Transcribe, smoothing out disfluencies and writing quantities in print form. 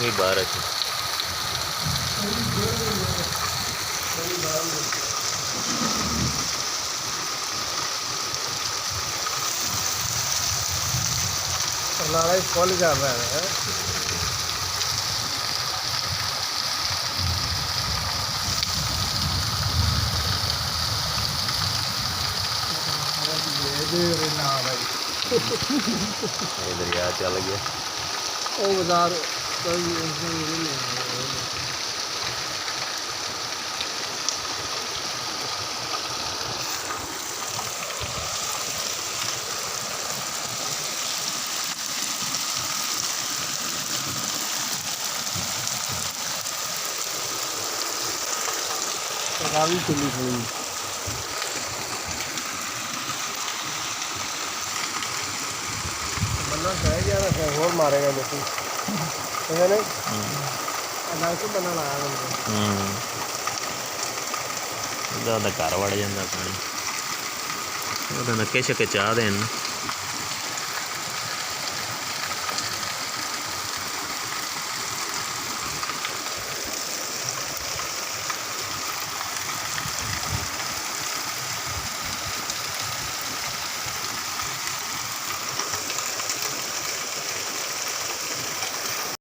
ਵੀ ਬਾਰਿਸ਼ नाला फुल कर रहा है। दरिया चल गया वो बाजार काफी खुली हुई बन्ना सह गया फिर होर मारेगा जैसे ठीक है नहीं अदालत बन्ना लाया बंदे ਉਹਦਾ घर वड़ जाता पानी ਉਹਦਾ ਨੱਕੇ ਛੱਕੇ ਚਾਹ ਦੇਣ